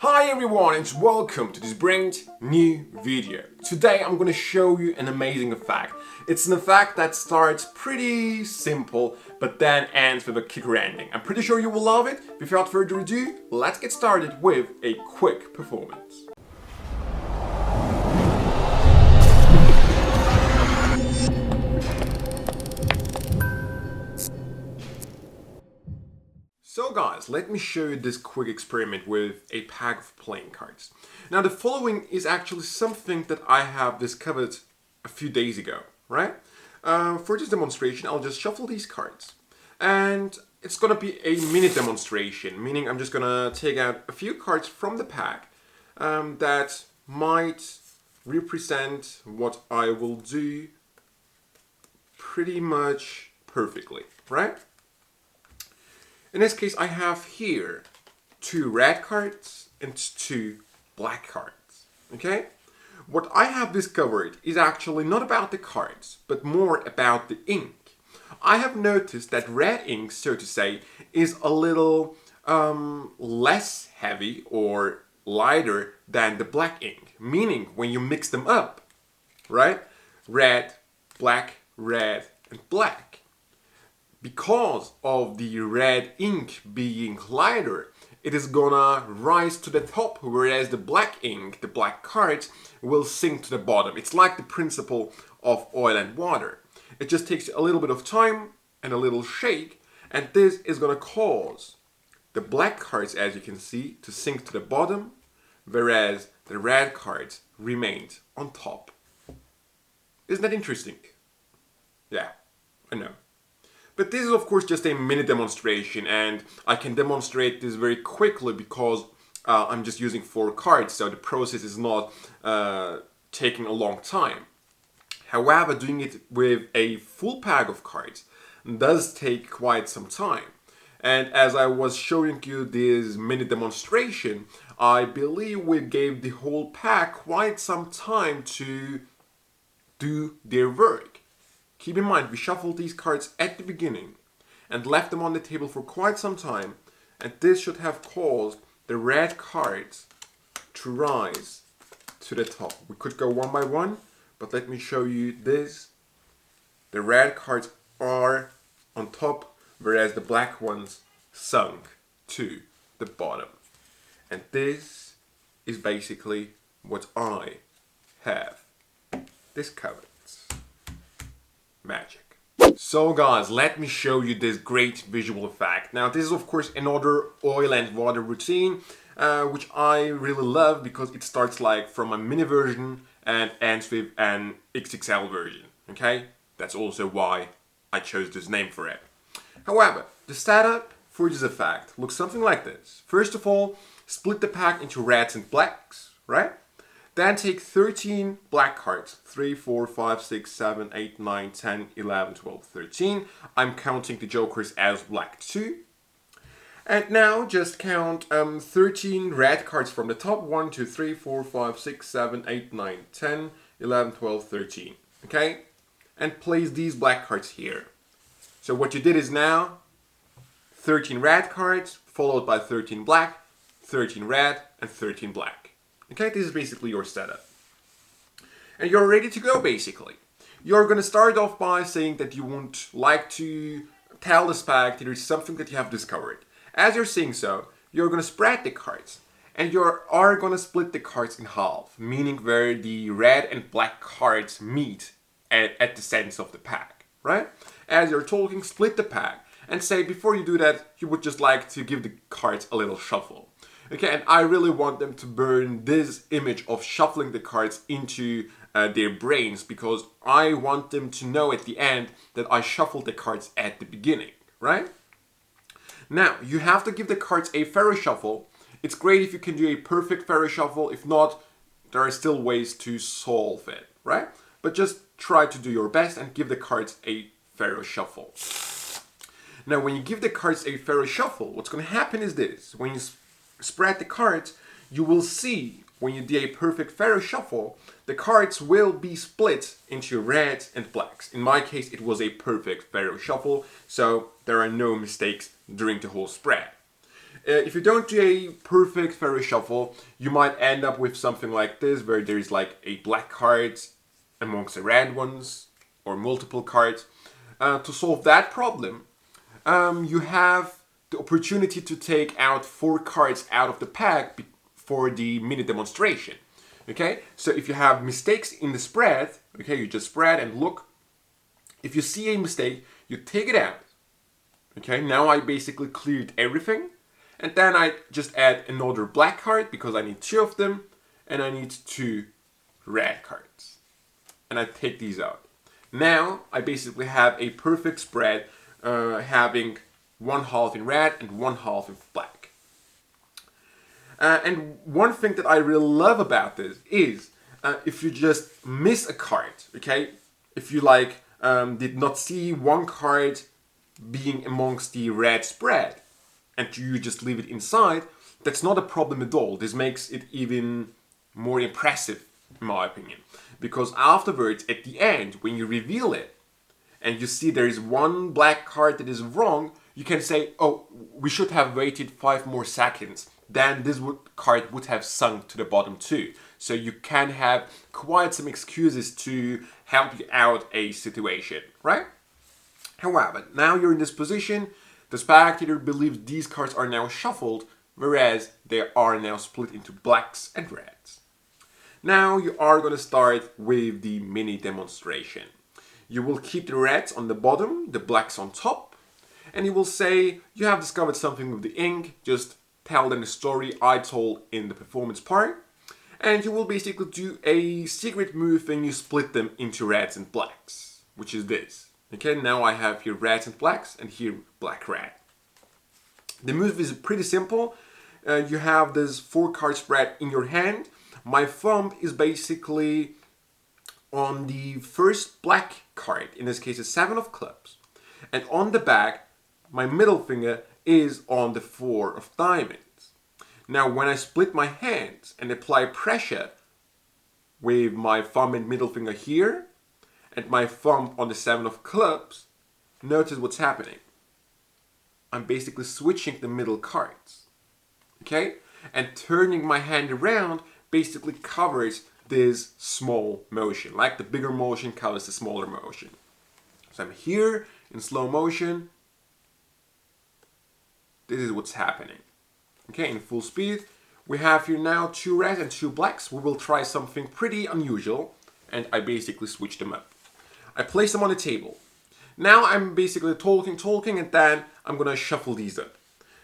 Hi everyone and welcome to this brand new video. Today I'm going to show you an amazing effect. It's an effect that starts pretty simple but then ends with a kicker ending. I'm pretty sure you will love it. Without further ado, let's get started with a quick performance. So guys, let me show you this quick experiment with a pack of playing cards. Now the following is actually something that I have discovered a few days ago, right? For this demonstration, I'll just shuffle these cards. And it's gonna be a mini demonstration, meaning I'm just gonna take out a few cards from the pack that might represent what I will do pretty much perfectly, right? In this case, I have here 2 red cards and 2 black cards, okay? What I have discovered is actually not about the cards, but more about the ink. I have noticed that red ink, so to say, is a little less heavy or lighter than the black ink, meaning when you mix them up, right? Red, and black. Because of the red ink being lighter, it is gonna rise to the top, whereas the black ink, the black cards, will sink to the bottom. It's like the principle of oil and water. It just takes a little bit of time and a little shake, and this is gonna cause the black cards, as you can see, to sink to the bottom, whereas the red cards remained on top. Isn't that interesting? Yeah, I know. But this is of course just a mini demonstration, and I can demonstrate this very quickly because I'm just using 4 cards, so the process is not taking a long time. However, doing it with a full pack of cards does take quite some time. And as I was showing you this mini demonstration, I believe we gave the whole pack quite some time to do their work. Keep in mind, we shuffled these cards at the beginning and left them on the table for quite some time, and this should have caused the red cards to rise to the top. We could go one by one, but let me show you this. The red cards are on top, whereas the black ones sunk to the bottom. And this is basically what I have discovered. Magic. So guys, let me show you this great visual effect. Now this is of course another oil and water routine, which I really love because it starts like from a mini version and ends with an XXL version, okay? That's also why I chose this name for it. However, the setup for this effect looks something like this. First of all, split the pack into reds and blacks, right? Then take 13 black cards, 3, 4, 5, 6, 7, 8, 9, 10, 11, 12, 13. I'm counting the jokers as black too. And now just count 13 red cards from the top, 1, 2, 3, 4, 5, 6, 7, 8, 9, 10, 11, 12, 13. Okay? And place these black cards here. So what you did is now 13 red cards, followed by 13 black, 13 red, and 13 black. Okay, this is basically your setup. And you're ready to go, basically. You're going to start off by saying that you would like to tell the pack that there's something that you have discovered. As you're saying so, you're going to spread the cards. And you are going to split the cards in half, meaning where the red and black cards meet at the center of the pack, right? As you're talking, split the pack. And say, before you do that, you would just like to give the cards a little shuffle. Okay, and I really want them to burn this image of shuffling the cards into their brains, because I want them to know at the end that I shuffled the cards at the beginning, right? Now, you have to give the cards a fairy shuffle. It's great if you can do a perfect fairy shuffle. If not, there are still ways to solve it, right? But just try to do your best and give the cards a fairy shuffle. Now, when you give the cards a fairy shuffle, what's going to happen is this. When you spread the cards, you will see when you do a perfect fairy shuffle, the cards will be split into reds and blacks. In my case, it was a perfect fairy shuffle, so there are no mistakes during the whole spread. If you don't do a perfect fairy shuffle, you might end up with something like this, where there is like a black card amongst the red ones, or multiple cards. To solve that problem, you have the opportunity to take out 4 cards out of the pack for the mini demonstration. Okay, so if you have mistakes in the spread, okay, you just spread and look. If you see a mistake, you take it out. Okay, now I basically cleared everything. And then I just add another black card because I need 2 of them. And I need 2 red cards. And I take these out. Now I basically have a perfect spread, having 1/2 in red and 1/2 in black. And one thing that I really love about this is if you just miss a card, okay? If you like did not see one card being amongst the red spread and you just leave it inside, that's not a problem at all. This makes it even more impressive, in my opinion. Because afterwards, at the end, when you reveal it and you see there is one black card that is wrong, you can say, oh, we should have waited 5 more seconds. Then this card would have sunk to the bottom too. So you can have quite some excuses to help you out a situation, right? However, now you're in this position, the spectator believes these cards are now shuffled, whereas they are now split into blacks and reds. Now you are going to start with the mini demonstration. You will keep the reds on the bottom, the blacks on top, and you will say you have discovered something with the ink, just tell them the story I told in the performance part, and you will basically do a secret move when you split them into reds and blacks, which is this. Okay, now I have here reds and blacks, and here black-red. The move is pretty simple. You have this 4-card spread in your hand. My thumb is basically on the first black card, in this case a 7 of clubs. And on the back, my middle finger is on the 4 of diamonds. Now when I split my hands and apply pressure with my thumb and middle finger here, and my thumb on the 7 of clubs, notice what's happening. I'm basically switching the middle cards. Okay? And turning my hand around basically covers this small motion. Like the bigger motion covers the smaller motion. So I'm here in slow motion. This is what's happening. Okay, in full speed. We have here now 2 reds and 2 blacks. We will try something pretty unusual. And I basically switch them up. I place them on the table. Now I'm basically talking, and then I'm going to shuffle these up.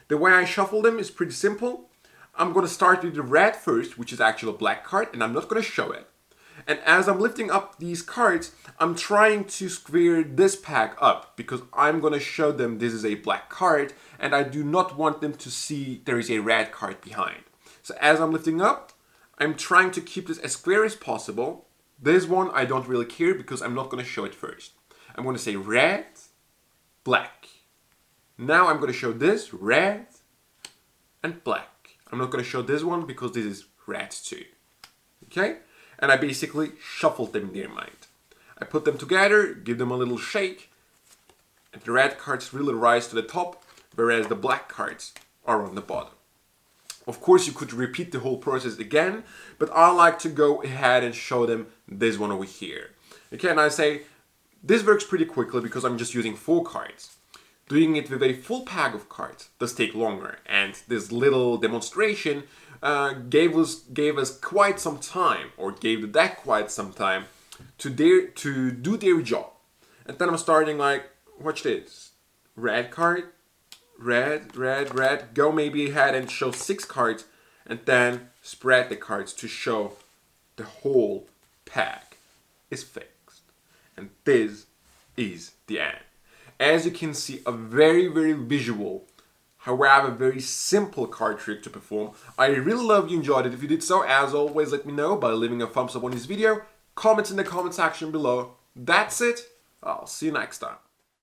The way I shuffle them is pretty simple. I'm going to start with the red first, which is actually a black card, and I'm not going to show it. And as I'm lifting up these cards, I'm trying to square this pack up, because I'm going to show them this is a black card, and I do not want them to see there is a red card behind. So as I'm lifting up, I'm trying to keep this as square as possible. This one I don't really care because I'm not going to show it first. I'm going to say red, black. Now I'm going to show this red and black. I'm not going to show this one because this is red too. Okay? And I basically shuffled them in their mind. I put them together, give them a little shake, and the red cards really rise to the top, whereas the black cards are on the bottom. Of course, you could repeat the whole process again, but I like to go ahead and show them this one over here. Okay, and I say, this works pretty quickly because I'm just using 4 cards. Doing it with a full pack of cards does take longer, and this little demonstration gave us quite some time, or gave the deck quite some time, to do their job. And then I'm starting like, watch this, red card, red, red, red, go maybe ahead and show 6 cards, and then spread the cards to show the whole pack is fixed. And this is the end. As you can see, a very, very visual, however very simple card trick to perform. I really love you enjoyed it. If you did so, as always, let me know by leaving a thumbs up on this video, comments in the comment section below. That's it. I'll see you next time.